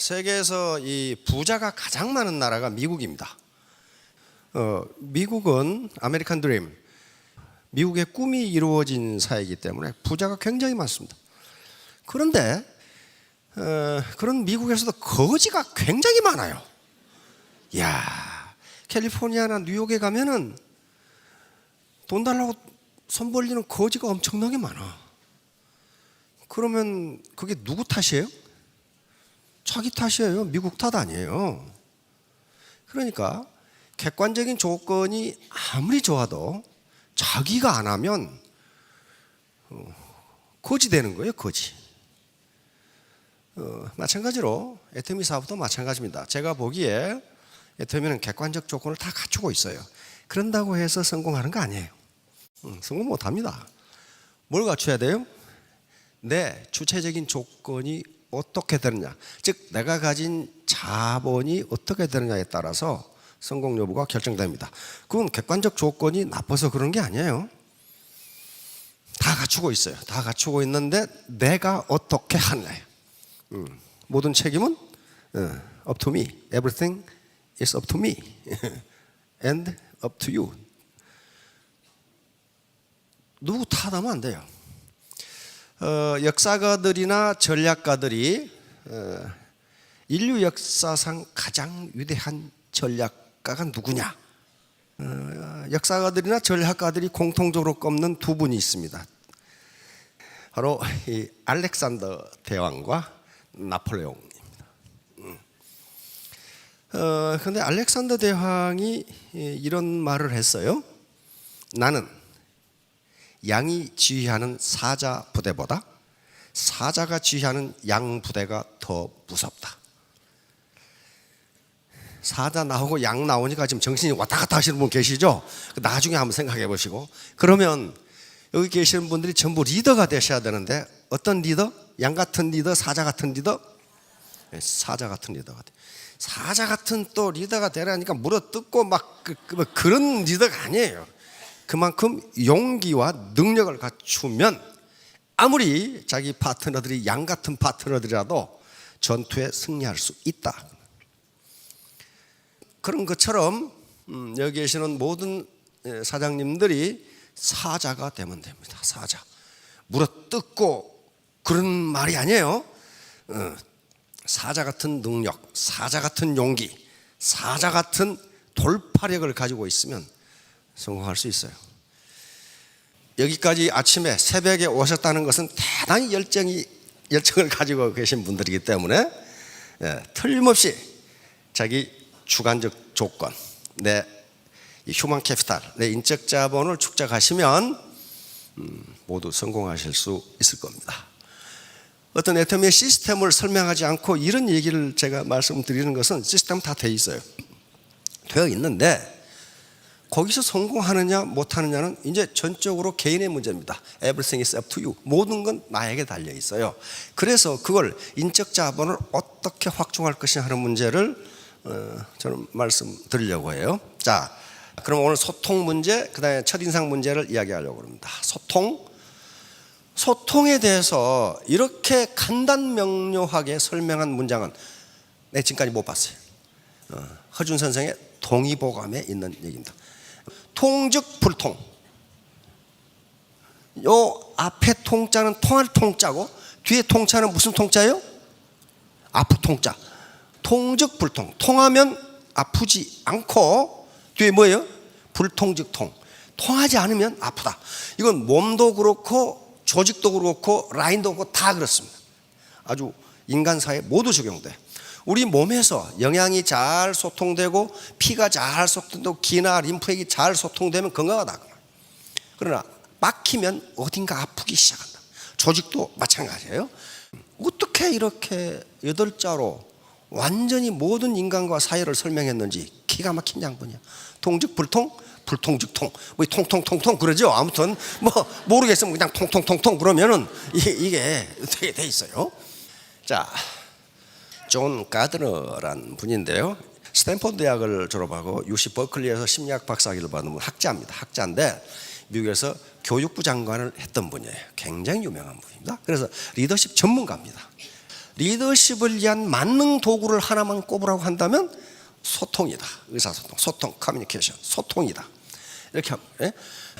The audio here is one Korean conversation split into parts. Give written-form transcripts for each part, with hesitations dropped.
세계에서 이 부자가 가장 많은 나라가 미국입니다. 미국은 아메리칸 드림, 미국의 꿈이 이루어진 사회이기 때문에 부자가 굉장히 많습니다. 그런데 그런 미국에서도 거지가 굉장히 많아요. 야, 캘리포니아나 뉴욕에 가면은 돈 달라고 손 벌리는 거지가 엄청나게 많아. 그러면 그게 누구 탓이에요? 자기 탓이에요. 미국 탓 아니에요. 그러니까 객관적인 조건이 아무리 좋아도 자기가 안 하면 거지 되는 거예요. 거지. 마찬가지로 애터미 사업도 마찬가지입니다. 제가 보기에 애터미는 객관적 조건을 다 갖추고 있어요. 그런다고 해서 성공하는 거 아니에요. 성공 못합니다. 뭘 갖춰야 돼요? 내 주체적인 조건이 어떻게 되느냐, 즉 내가 가진 자본이 어떻게 되느냐에 따라서 성공 여부가 결정됩니다. 그건 객관적 조건이 나빠서 그런 게 아니에요. 다 갖추고 있어요. 다 갖추고 있는데 내가 어떻게 하느냐. 모든 책임은 up to me. Everything is up to me and up to you. 누구 탓하면 안 돼요. 역사가들이나 전략가들이 인류 역사상 가장 위대한 전략가가 누구냐? 역사가들이나 전략가들이 공통적으로 꼽는 두 분이 있습니다. 바로 이 알렉산더 대왕과 나폴레옹입니다. 그런데 알렉산더 대왕이 이런 말을 했어요. 나는 양이 지휘하는 사자 부대보다 사자가 지휘하는 양 부대가 더 무섭다. 사자 나오고 양 나오니까 지금 정신이 왔다 갔다 하시는 분 계시죠? 나중에 한번 생각해 보시고. 그러면 여기 계시는 분들이 전부 리더가 되셔야 되는데 어떤 리더? 양 같은 리더? 사자 같은 리더? 사자 같은 리더가 돼. 사자 같은 또 리더가 되라니까 물어뜯고 막 그런 리더가 아니에요. 그만큼 용기와 능력을 갖추면 아무리 자기 파트너들이 양 같은 파트너들이라도 전투에 승리할 수 있다. 그런 것처럼 여기 계시는 모든 사장님들이 사자가 되면 됩니다. 사자. 물어뜯고 그런 말이 아니에요. 사자 같은 능력, 사자 같은 용기, 사자 같은 돌파력을 가지고 있으면 성공할 수 있어요. 여기까지 아침에 새벽에 오셨다는 것은 대단히 열정을 가지고 계신 분들이기 때문에 틀림없이 자기 주관적 조건, 내 휴먼 캐피탈, 내 인적 자본을 축적하시면 모두 성공하실 수 있을 겁니다. 어떤 애터미의 시스템을 설명하지 않고 이런 얘기를 제가 말씀드리는 것은 시스템 다 돼 있어요. 되어 있는데 거기서 성공하느냐 못하느냐는 이제 전적으로 개인의 문제입니다. Everything is up to you. 모든 건 나에게 달려 있어요. 그래서 그걸 인적 자본을 어떻게 확충할 것이냐 하는 문제를 저는 말씀드리려고 해요. 자, 그럼 오늘 소통 문제, 그 다음에 첫인상 문제를 이야기하려고 합니다. 소통에 대해서 이렇게 간단명료하게 설명한 문장은 내 지금까지 못 봤어요. 허준 선생의 동의보감에 있는 얘기입니다. 통즉 불통. 요 앞에 통자는 통할 통자고 뒤에 통자는 무슨 통자예요? 아프 통자. 통즉 불통. 통하면 아프지 않고 뒤에 뭐예요? 불통즉 통. 통하지 않으면 아프다. 이건 몸도 그렇고 조직도 그렇고 라인도 그렇고 다 그렇습니다. 아주 인간사에 모두 적용돼. 우리 몸에서 영양이 잘 소통되고 피가 잘 소통되고 기나 림프액이 잘 소통되면 건강하다. 그러나 막히면 어딘가 아프기 시작한다. 조직도 마찬가지예요. 어떻게 이렇게 8자로 완전히 모든 인간과 사회를 설명했는지 기가 막힌 양반이야. 통즉 불통, 불통즉 통. 뭐 통통통통 그러죠. 아무튼 뭐 모르겠으면 그냥 통통통통 그러면은 이게 되게 돼 있어요. 자, 존 가드너라는 분인데요. 스탠포드 대학을 졸업하고 UC 버클리에서 심리학 박사학위를 받은 학자입니다. 학자인데 미국에서 교육부 장관을 했던 분이에요. 굉장히 유명한 분입니다. 그래서 리더십 전문가입니다. 리더십을 위한 만능 도구를 하나만 꼽으라고 한다면 소통이다. 의사소통, 소통, 커뮤니케이션, 소통이다. 이렇게 하고.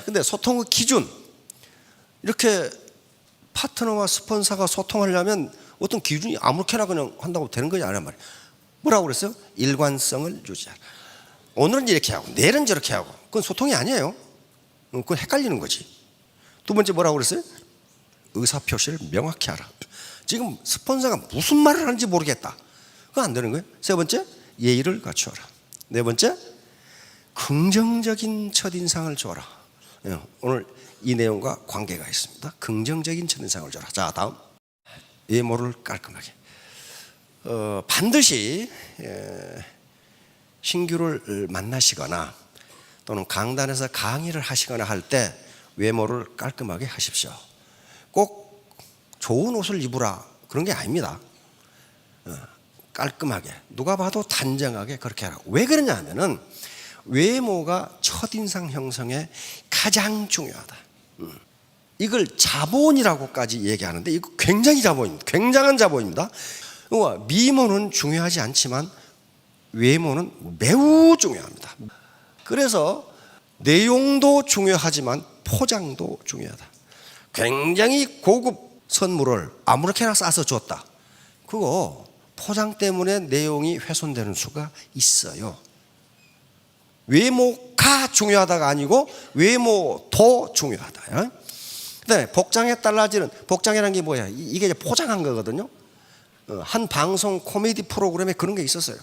근데 소통의 기준, 이렇게 파트너와 스폰서가 소통하려면 어떤 기준이 아무렇게나 그냥 한다고 되는 것이 아니란 말이에요. 뭐라고 그랬어요? 일관성을 유지하라. 오늘은 이렇게 하고 내일은 저렇게 하고. 그건 소통이 아니에요. 그건 헷갈리는 거지. 두 번째 뭐라고 그랬어요? 의사표시를 명확히 하라. 지금 스폰서가 무슨 말을 하는지 모르겠다. 그거 안 되는 거예요. 세 번째, 예의를 갖추어라. 네 번째, 긍정적인 첫인상을 줘라. 오늘 이 내용과 관계가 있습니다. 긍정적인 첫인상을 줘라. 자, 다음. 외모를 깔끔하게. 반드시 신규를 만나시거나 또는 강단에서 강의를 하시거나 할 때 외모를 깔끔하게 하십시오. 꼭 좋은 옷을 입으라 그런 게 아닙니다. 깔끔하게, 누가 봐도 단정하게 그렇게 하라. 왜 그러냐 하면은 외모가 첫인상 형성에 가장 중요하다. 이걸 자본이라고까지 얘기하는데 이거 굉장히 자본입니다. 굉장한 자본입니다. 미모는 중요하지 않지만 외모는 매우 중요합니다. 그래서 내용도 중요하지만 포장도 중요하다. 굉장히 고급 선물을 아무렇게나 싸서 줬다. 그거 포장 때문에 내용이 훼손되는 수가 있어요. 외모가 중요하다가 아니고 외모도 중요하다. 근데 복장에 달라지는, 복장이라는 게 뭐야? 이게 이제 포장한 거거든요. 한 방송 코미디 프로그램에 그런 게 있었어요.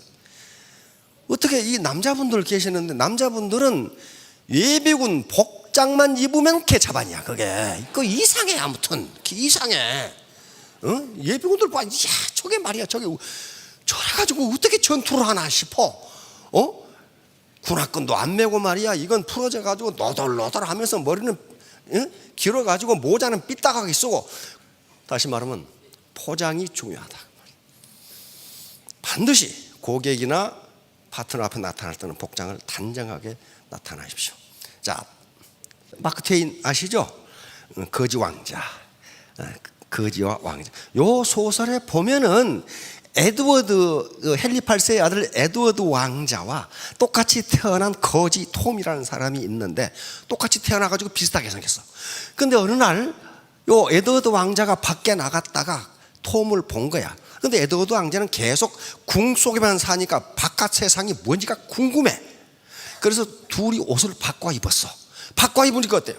어떻게 이 남자분들 계시는데 남자분들은 예비군 복장만 입으면 개차반이야. 그게 그 이상해. 아무튼 이상해. 예비군들 봐. 야, 저게 말이야. 저게 저래가지고 어떻게 전투를 하나 싶어. 군화끈도 안 메고 말이야. 이건 풀어져가지고 너덜너덜하면서 머리는 길어가지고 모자는 삐딱하게 쓰고. 다시 말하면 포장이 중요하다. 반드시 고객이나 파트너 앞에 나타날 때는 복장을 단정하게 나타나십시오. 자, 마크 트웨인 아시죠? 거지 왕자, 거지와 왕자. 요 소설에 보면은 에드워드, 헨리 8세의 아들 에드워드 왕자와 똑같이 태어난 거지 톰이라는 사람이 있는데 똑같이 태어나가지고 비슷하게 생겼어. 근데 어느 날 요 에드워드 왕자가 밖에 나갔다가 톰을 본 거야. 근데 에드워드 왕자는 계속 궁 속에만 사니까 바깥 세상이 뭔지가 궁금해. 그래서 둘이 옷을 바꿔 입었어. 바꿔 입으니까 어때요?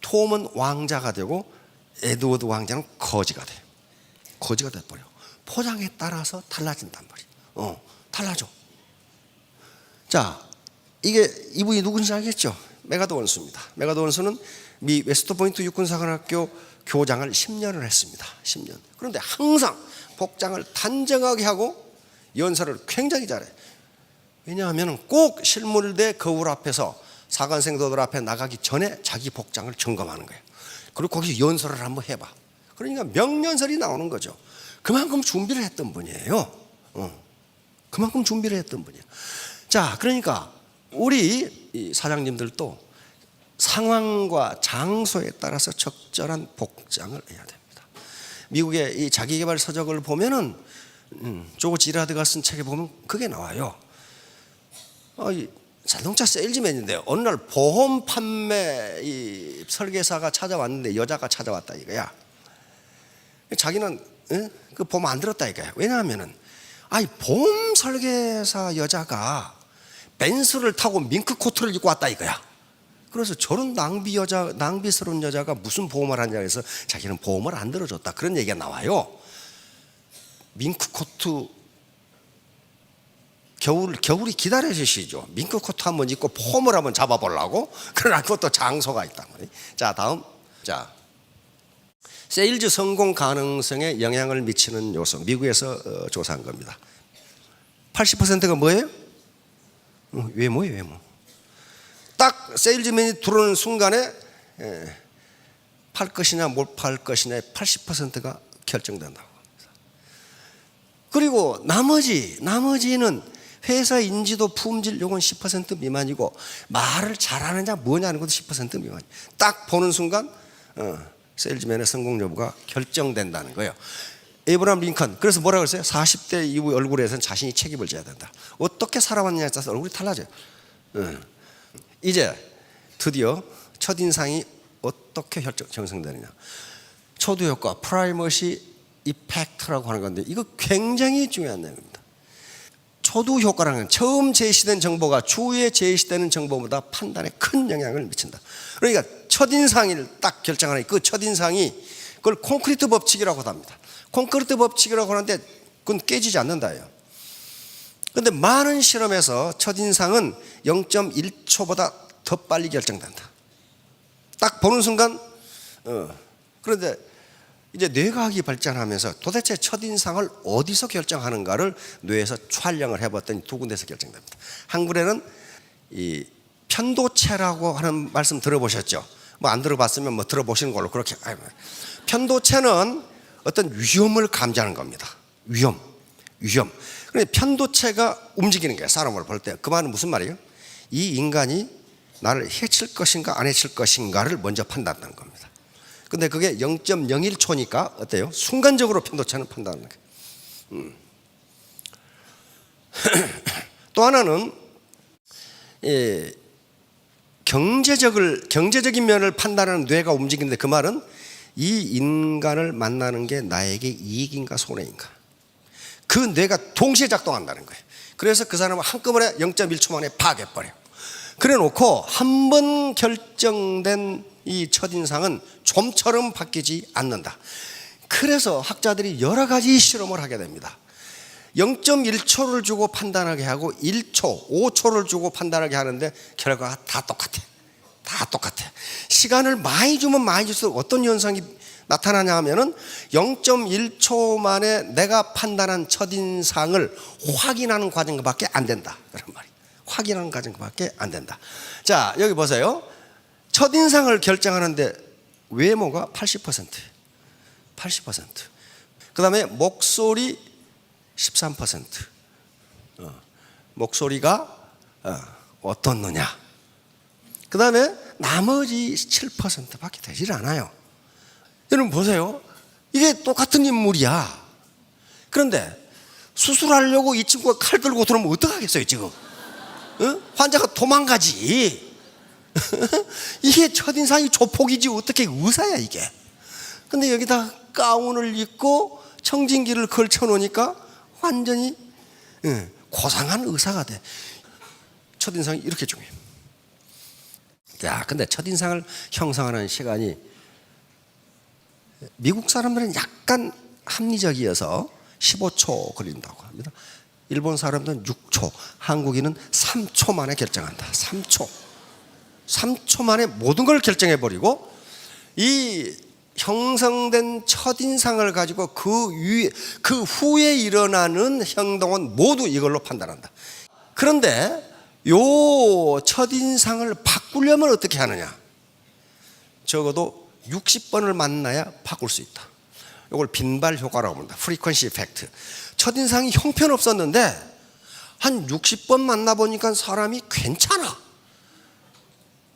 톰은 왕자가 되고 에드워드 왕자는 거지가 돼. 거지가 돼버려. 포장에 따라서 달라진단 말이에요. 달라져. 자, 이게 이분이 누군지 알겠죠? 메가드 원수입니다. 메가드 원수는 미 웨스트포인트 육군사관학교 교장을 10년을 했습니다. 10년. 그런데 항상 복장을 단정하게 하고 연설을 굉장히 잘해. 왜냐하면 꼭 실물대 거울 앞에서 사관생도들 앞에 나가기 전에 자기 복장을 점검하는 거예요. 그리고 거기서 연설을 한번 해봐. 그러니까 명연설이 나오는 거죠. 그만큼 준비를 했던 분이에요. 그만큼 준비를 했던 분이에요. 자, 그러니까 우리 이 사장님들도 상황과 장소에 따라서 적절한 복장을 해야 됩니다. 미국의 이 자기개발 서적을 보면은 조고 지라드가 쓴 책에 보면 그게 나와요. 이 자동차 세일즈맨인데 어느 날 보험 판매 이 설계사가 찾아왔는데 여자가 찾아왔다 이거야. 자기는 그 보험 안 들었다 이거야. 왜냐하면은 보험 설계사 여자가 벤츠를 타고 밍크 코트를 입고 왔다 이거야. 그래서 저런 낭비스러운 여자가 무슨 보험을 하냐 해서 자기는 보험을 안 들어줬다. 그런 얘기가 나와요. 밍크 코트 겨울이 기다려주시죠. 밍크 코트 한번 입고 폼을 한번 잡아보려고. 그러나 그것도 장소가 있단 말이에요. 자, 다음. 자, 세일즈 성공 가능성에 영향을 미치는 요소. 미국에서 조사한 겁니다. 80%가 뭐예요? 외모예요, 외모. 딱 세일즈맨이 들어오는 순간에 팔 것이냐 못 팔 것이냐 80%가 결정된다고 합니다. 그리고 나머지는 회사 인지도, 품질 요건 10% 미만이고 말을 잘하느냐 뭐냐는 것도 10% 미만. 딱 보는 순간 세일즈맨의 성공 여부가 결정된다는 거예요. 에이브라함 링컨, 그래서 뭐라고 했어요? 40대 이후 얼굴에서는 자신이 책임을 져야 된다. 어떻게 살아왔느냐에 따라서 얼굴이 달라져요. 이제 드디어 첫인상이 어떻게 형성되느냐. 초두효과, 프라이머시 이펙트라고 하는 건데, 이거 굉장히 중요한 내용입니다. 초두효과라는 건 처음 제시된 정보가 추후에 제시되는 정보보다 판단에 큰 영향을 미친다. 그러니까 첫인상을 딱 결정하는 그 첫인상이, 그걸 콘크리트 법칙이라고 합니다. 콘크리트 법칙이라고 하는데 그건 깨지지 않는다예요. 그런데 많은 실험에서 첫인상은 0.1초보다 더 빨리 결정된다. 딱 보는 순간. 그런데 이제 뇌과학이 발전하면서 도대체 첫인상을 어디서 결정하는가를 뇌에서 촬영을 해봤더니 두 군데서 결정됩니다. 한 군데는 이 편도체라고 하는 말씀 들어보셨죠? 뭐 안 들어봤으면 뭐 들어보시는 걸로 그렇게. 편도체는 어떤 위험을 감지하는 겁니다. 위험. 그런데 편도체가 움직이는 거예요. 사람을 볼 때. 그 말은 무슨 말이에요? 이 인간이 나를 해칠 것인가 안 해칠 것인가를 먼저 판단하는 겁니다. 근데 그게 0.01초니까 어때요? 순간적으로 편도체는 판단하는 거예요. 또 하나는 경제적인 면을 판단하는 뇌가 움직이는데, 그 말은 이 인간을 만나는 게 나에게 이익인가 손해인가, 그 뇌가 동시에 작동한다는 거예요. 그래서 그 사람은 한꺼번에 0.1초 만에 파괴해버려요. 그래 놓고 한 번 결정된 이 첫인상은 좀처럼 바뀌지 않는다. 그래서 학자들이 여러 가지 실험을 하게 됩니다. 0.1초를 주고 판단하게 하고 1초, 5초를 주고 판단하게 하는데 결과가 다 똑같아. 시간을 많이 주면 많이 줄수록 어떤 현상이 나타나냐 하면은 0.1초 만에 내가 판단한 첫인상을 확인하는 과정밖에 안 된다. 그런 말이에요. 확인하는 과정밖에 안 된다. 자, 여기 보세요. 첫인상을 결정하는데 외모가 80%예요. 80%. 그 다음에 목소리 13%. 목소리가 어떻느냐. 그 다음에 나머지 7%밖에 되질 않아요. 여러분 보세요. 이게 똑같은 인물이야. 그런데 수술하려고 이 친구가 칼 들고 들어오면 어떡하겠어요 지금? 환자가 도망가지. 이게 첫인상이 조폭이지 어떻게 의사야 이게. 근데 여기다 가운을 입고 청진기를 걸쳐 놓으니까 완전히 고상한 의사가 돼. 첫인상이 이렇게 중요해요. 야, 근데 첫인상을 형성하는 시간이 미국 사람들은 약간 합리적이어서 15초 걸린다고 합니다. 일본 사람들은 6초, 한국인은 3초 만에 결정한다. 3초 만에 모든 걸 결정해버리고, 이 형성된 첫인상을 가지고 그 후에 일어나는 행동은 모두 이걸로 판단한다. 그런데 요 첫인상을 바꾸려면 어떻게 하느냐? 적어도 60번을 만나야 바꿀 수 있다. 이걸 빈발 효과라고 합니다. 프리퀀시 이펙트. 첫인상이 형편없었는데 한 60번 만나보니까 사람이 괜찮아.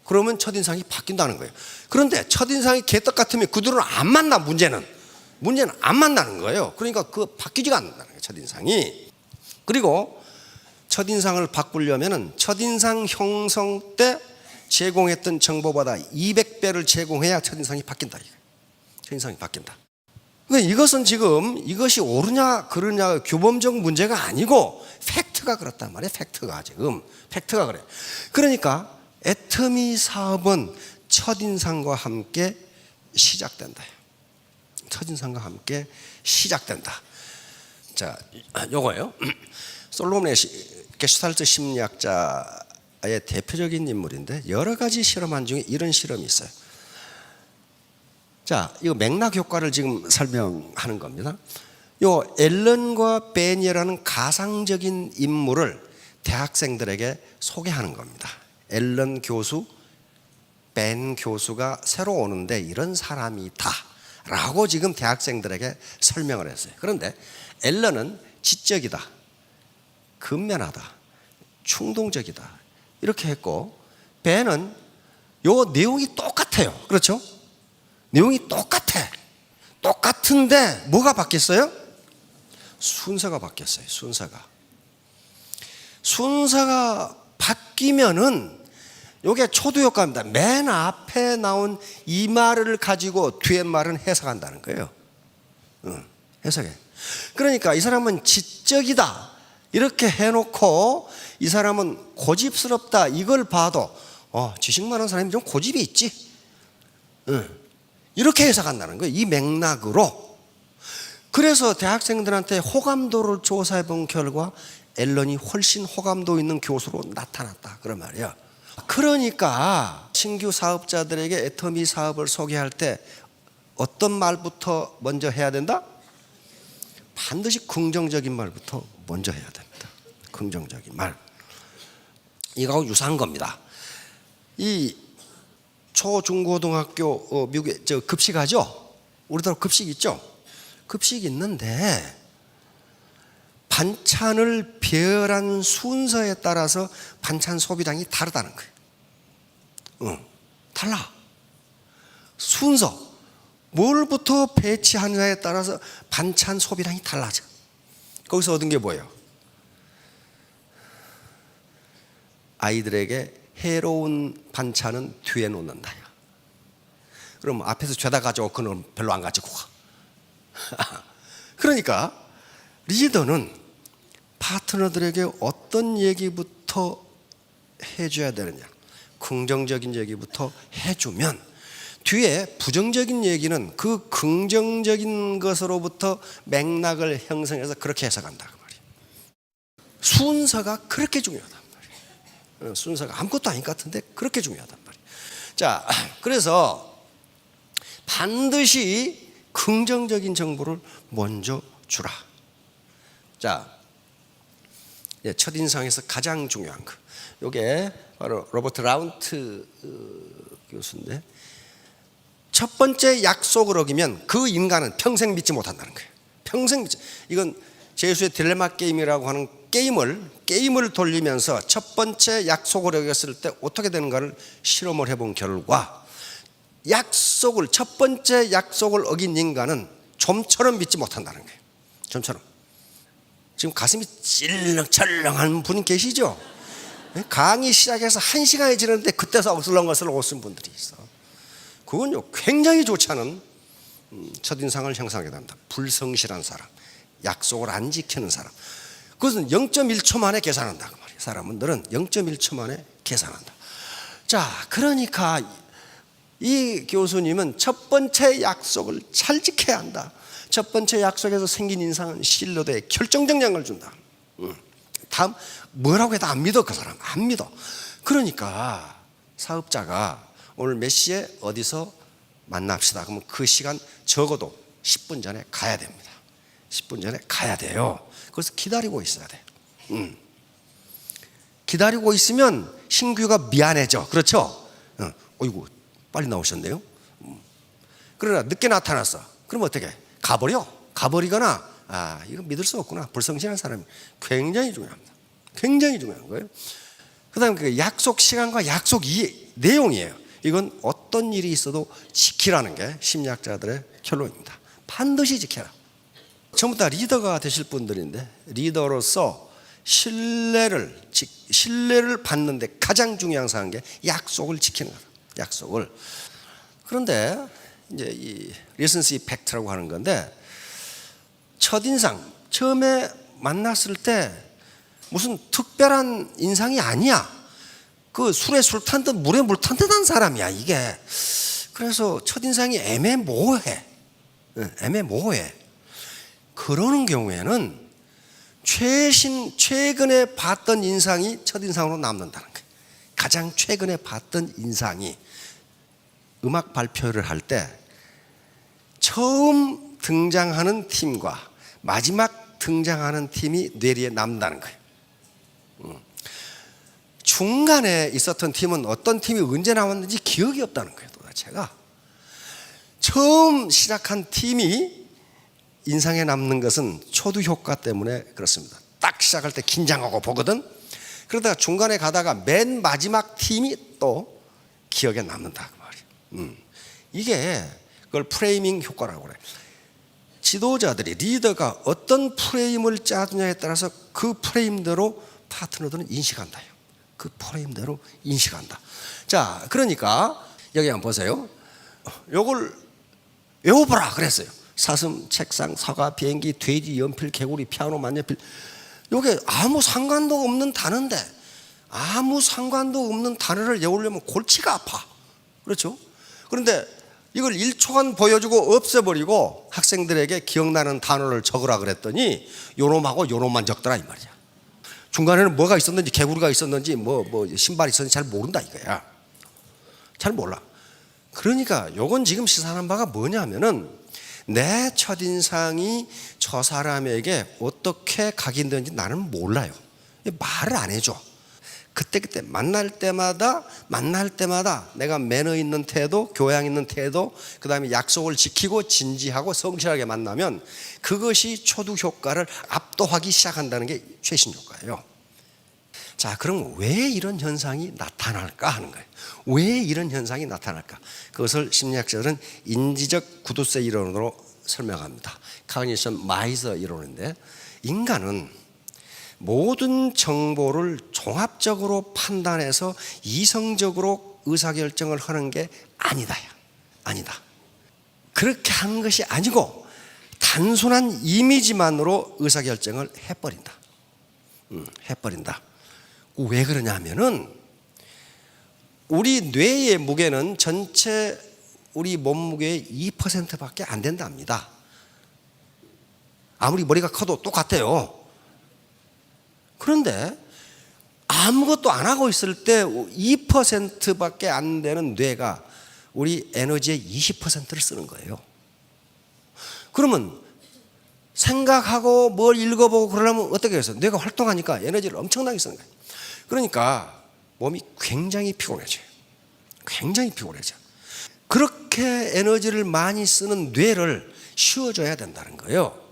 그러면 첫인상이 바뀐다는 거예요. 그런데 첫인상이 개떡 같으면 그들은 안 만나. 문제는 안 만나는 거예요. 그러니까 그 바뀌지가 않는다는 거예요, 첫인상이. 그리고 첫인상을 바꾸려면은 첫인상 형성 때 제공했던 정보보다 200배를 제공해야 첫인상이 바뀐다. 첫인상이 바뀐다. 그러니까 이것은 지금 이것이 옳으냐 그르냐 규범적 문제가 아니고 팩트가 그렇단 말이에요. 팩트가 그래. 그러니까 애터미 사업은 첫인상과 함께 시작된다. 첫인상과 함께 시작된다. 자, 요거예요. 솔로몬의 게슈탈트 심리학자의 대표적인 인물인데 여러 가지 실험한 중에 이런 실험이 있어요. 자, 이거 맥락 효과를 지금 설명하는 겁니다. 요 앨런과 베니라는 가상적인 인물을 대학생들에게 소개하는 겁니다. 앨런 교수, 벤 교수가 새로 오는데 이런 사람이 있다 라고 지금 대학생들에게 설명을 했어요. 그런데 앨런은 지적이다, 근면하다, 충동적이다 이렇게 했고, 벤은 요 내용이 똑같아요. 그렇죠? 내용이 똑같은데 뭐가 바뀌었어요? 순서가 바뀌었어요. 순서가 바뀌면은 요게 초두 효과입니다. 맨 앞에 나온 이 말을 가지고 뒤에 말은 해석한다는 거예요. 해석해. 그러니까 이 사람은 지적이다 이렇게 해놓고 이 사람은 고집스럽다 이걸 봐도 지식 많은 사람이 좀 고집이 있지. 이렇게 해석한다는 거예요. 이 맥락으로. 그래서 대학생들한테 호감도를 조사해 본 결과 앨런이 훨씬 호감도 있는 교수로 나타났다 그런 말이에요. 그러니까 신규 사업자들에게 애터미 사업을 소개할 때 어떤 말부터 먼저 해야 된다? 반드시 긍정적인 말부터 먼저 해야 됩니다. 긍정적인 말. 이거하고 유사한 겁니다. 이 초중고등학교 미국에 급식하죠? 우리도 급식 있죠? 급식 있는데 반찬을 배열한 순서에 따라서 반찬 소비량이 다르다는 거예요. 달라. 순서. 뭘부터 배치하느냐에 따라서 반찬 소비량이 달라져. 거기서 얻은 게 뭐예요? 아이들에게 해로운 반찬은 뒤에 놓는다. 그럼 앞에서 죄다 가져오고 그는 별로 안 가지고 가. 그러니까 리더는 파트너들에게 어떤 얘기부터 해줘야 되느냐, 긍정적인 얘기부터 해주면 뒤에 부정적인 얘기는 그 긍정적인 것으로부터 맥락을 형성해서 그렇게 해석한다 그 말이에요. 순서가 그렇게 중요하단 말이에요. 순서가 아무것도 아닌 것 같은데 그렇게 중요하단 말이에요. 자, 그래서 반드시 긍정적인 정보를 먼저 주라. 자, 첫인상에서 가장 중요한 거. 이게 바로 로버트 라운트 교수인데, 첫 번째 약속을 어기면 그 인간은 평생 믿지 못한다는 거예요. 평생 믿지. 이건 제수의 딜레마 게임이라고 하는 게임을 돌리면서 첫 번째 약속을 어겼을 때 어떻게 되는가를 실험을 해본 결과, 첫 번째 약속을 어긴 인간은 좀처럼 믿지 못한다는 거예요. 좀처럼. 지금 가슴이 찔렁철렁한 분 계시죠? 강의 시작해서 1시간이 지났는데 그때서 어슬렁어슬렁 웃은 분들이 있어. 그건요 굉장히 좋지 않은 첫인상을 형성하게 됩니다. 불성실한 사람, 약속을 안 지키는 사람. 그것은 0.1초 만에 계산한다 그 말이에요. 사람들은 0.1초 만에 계산한다. 자, 그러니까 이 교수님은 첫 번째 약속을 잘 지켜야 한다. 첫 번째 약속에서 생긴 인상은 신뢰도에 결정적 영향을 준다. 다음 뭐라고 해도 안 믿어. 그 사람 안 믿어. 그러니까 사업자가 오늘 몇 시에 어디서 만납시다. 그러면 그 시간 적어도 10분 전에 가야 됩니다. 10분 전에 가야 돼요. 그래서 기다리고 있어야 돼. 기다리고 있으면 신규가 미안해져. 그렇죠? 어이구 빨리 나오셨네요. 그러나 늦게 나타났어. 그럼 어떻게? 가버리거나 이거 믿을 수 없구나. 불성실한 사람이 굉장히 중요합니다. 굉장히 중요한 거예요. 그 다음에 그 약속 시간과 약속 내용이에요. 이건 어떤 일이 있어도 지키라는 게 심리학자들의 결론입니다. 반드시 지켜라. 전부 다 리더가 되실 분들인데, 리더로서 신뢰를 받는데 가장 중요한 사항인 게 약속을 지키는 거다. 약속을. 그런데 이제 이 리선시 이펙트라고 하는 건데, 첫인상 처음에 만났을 때 무슨 특별한 인상이 아니야. 그 술에 술 탄 듯 물에 물 탄 듯한 사람이야 이게. 그래서 첫인상이 애매모호해. 그러는 경우에는 최근에 봤던 인상이 첫인상으로 남는다는 거예요. 가장 최근에 봤던 인상이 음악 발표를 할 때 처음 등장하는 팀과 마지막 등장하는 팀이 뇌리에 남는다는 거예요. 중간에 있었던 팀은 어떤 팀이 언제 나왔는지 기억이 없다는 거예요. 도대체가 처음 시작한 팀이 인상에 남는 것은 초두 효과 때문에 그렇습니다. 딱 시작할 때 긴장하고 보거든. 그러다가 중간에 가다가 맨 마지막 팀이 또 기억에 남는다 그 말이에요. 이게 그걸 프레이밍 효과라고 그래요. 지도자들이 리더가 어떤 프레임을 짜느냐에 따라서 그 프레임대로 파트너들은 인식한다. 그 프레임대로 인식한다. 자, 그러니까 여기 한번 보세요. 요걸 외워보라 그랬어요. 사슴, 책상, 사과, 비행기, 돼지, 연필, 개구리, 피아노, 만년필. 요게 아무 상관도 없는 단어인데, 아무 상관도 없는 단어를 외우려면 골치가 아파. 그렇죠? 그런데 이걸 1초간 보여주고 없애버리고 학생들에게 기억나는 단어를 적으라 그랬더니 요놈하고 요놈만 적더라 이 말이야. 중간에는 뭐가 있었는지, 개구리가 있었는지, 뭐 신발이 있었는지 잘 모른다 이거야. 잘 몰라. 그러니까 요건 지금 시사하는 바가 뭐냐면은 내 첫인상이 저 사람에게 어떻게 각인되는지 나는 몰라요. 말을 안 해줘. 그때 만날 때마다 내가 매너 있는 태도, 교양 있는 태도, 그 다음에 약속을 지키고 진지하고 성실하게 만나면 그것이 초두 효과를 압도하기 시작한다는 게 최신 효과예요. 자, 그럼 왜 이런 현상이 나타날까 하는 거예요. 왜 이런 현상이 나타날까? 그것을 심리학자들은 인지적 구두쇠 이론으로 설명합니다. 카그니션 마이서 이론인데, 인간은 모든 정보를 종합적으로 판단해서 이성적으로 의사결정을 하는 게 아니다. 그렇게 하는 것이 아니고 단순한 이미지만으로 의사결정을 해버린다. 왜 그러냐 하면은 우리 뇌의 무게는 전체 우리 몸무게의 2%밖에 안 된답니다. 아무리 머리가 커도 똑같아요. 그런데 아무것도 안 하고 있을 때 2%밖에 안 되는 뇌가 우리 에너지의 20%를 쓰는 거예요. 그러면 생각하고 뭘 읽어보고 그러려면 어떻게 해서 뇌가 활동하니까 에너지를 엄청나게 쓰는 거예요. 그러니까 몸이 굉장히 피곤해져요. 그렇게 에너지를 많이 쓰는 뇌를 쉬어줘야 된다는 거예요.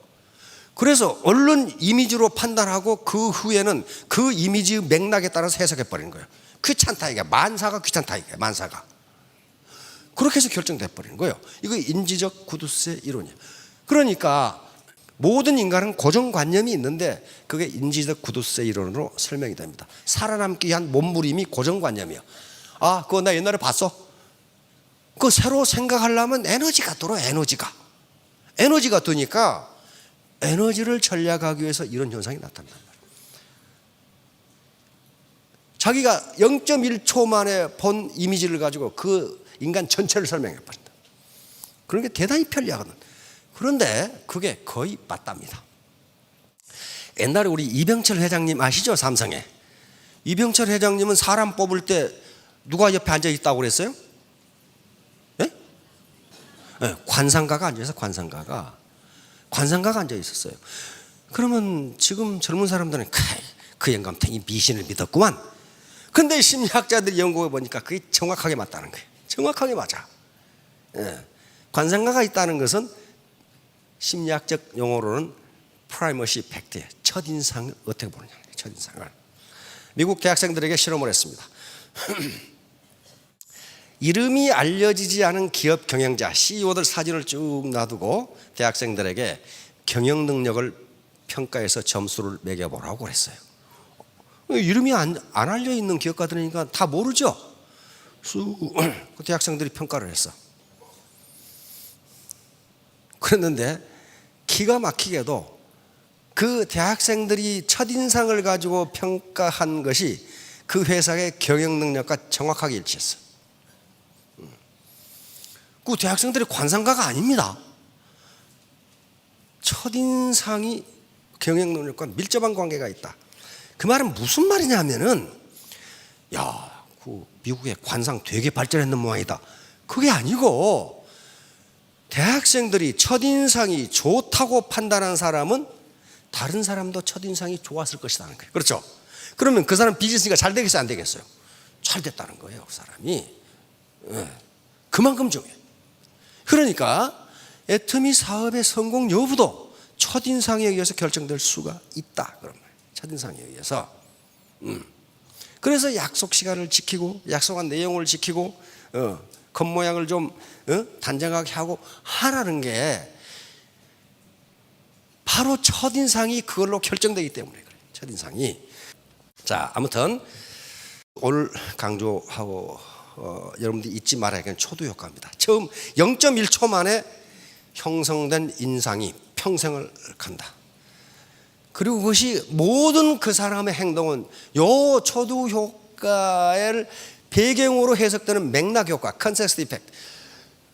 그래서 얼른 이미지로 판단하고 그 후에는 그 이미지 맥락에 따라서 해석해버리는 거예요. 귀찮다 이게, 만사가 귀찮다 이게, 만사가. 그렇게 해서 결정돼버리는 거예요. 이거 인지적 구두쇠 이론이에요. 그러니까 모든 인간은 고정관념이 있는데 그게 인지적 구두쇠 이론으로 설명이 됩니다. 살아남기 위한 몸부림이 고정관념이에요. 아, 그거 나 옛날에 봤어. 그거 새로 생각하려면 에너지가 들어, 에너지가 드니까 에너지를 절약하기 위해서 이런 현상이 나타난단 말이에요. 자기가 0.1초 만에 본 이미지를 가지고 그 인간 전체를 설명해버린다. 그런 게 대단히 편리하거든. 그런데 그게 거의 맞답니다. 옛날에 우리 이병철 회장님 아시죠? 삼성에. 이병철 회장님은 사람 뽑을 때 누가 옆에 앉아 있다고 그랬어요? 네? 네, 관상가가 앉아서 관상가가 앉아 있었어요. 그러면 지금 젊은 사람들은 그 영감탱이 미신을 믿었구만. 그런데 심리학자들이 연구해 보니까 그게 정확하게 맞다는 거예요. 정확하게 맞아. 예. 관상가가 있다는 것은 심리학적 용어로는 프라이머시 팩트예요. 첫인상을 어떻게 보느냐. 첫인상을. 미국 대학생들에게 실험을 했습니다. 이름이 알려지지 않은 기업 경영자, CEO들 사진을 쭉 놔두고 대학생들에게 경영 능력을 평가해서 점수를 매겨보라고 그랬어요. 이름이 안 알려있는 기업가들이니까 다 모르죠. 그 대학생들이 평가를 했어. 그랬는데 기가 막히게도 그 대학생들이 첫인상을 가지고 평가한 것이 그 회사의 경영 능력과 정확하게 일치했어. 그 대학생들이 관상가가 아닙니다. 첫인상이 경영 능력과 밀접한 관계가 있다. 그 말은 무슨 말이냐면은, 야, 그 미국의 관상 되게 발전했는 모양이다. 그게 아니고 대학생들이 첫인상이 좋다고 판단한 사람은 다른 사람도 첫인상이 좋았을 것이라는 거예요. 그렇죠? 그러면 그 사람 비즈니스가 잘 되겠어요, 안 되겠어요? 잘 됐다는 거예요, 그 사람이. 그만큼 중요해요. 그러니까 애터미 사업의 성공 여부도 첫인상에 의해서 결정될 수가 있다. 그런 말이에요. 첫인상에 의해서. 그래서 약속 시간을 지키고 약속한 내용을 지키고 겉모양을 좀 단정하게 하고 하라는 게 바로 첫인상이 그걸로 결정되기 때문에 그래요. 첫인상이. 자, 아무튼 오늘 강조하고 여러분들이 잊지 말아야 할 초두 효과입니다. 처음 0.1초 만에 형성된 인상이 평생을 간다. 그리고 그것이 모든 그 사람의 행동은 요 초두 효과를 배경으로 해석되는 맥락 효과, 컨텍스트 이펙트,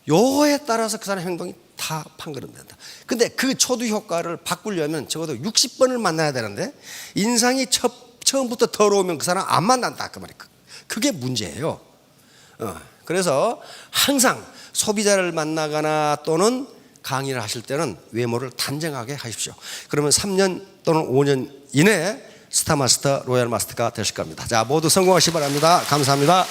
요에 따라서 그 사람의 행동이 다 판가름된다. 근데 그 초두 효과를 바꾸려면 적어도 60번을 만나야 되는데 인상이 처음부터 더러우면 그 사람 안 만난다 그 말이에요. 그게 문제예요. 그래서 항상 소비자를 만나거나 또는 강의를 하실 때는 외모를 단정하게 하십시오. 그러면 3년 또는 5년 이내에 스타마스터, 로얄마스터가 되실 겁니다. 자, 모두 성공하시기 바랍니다. 감사합니다.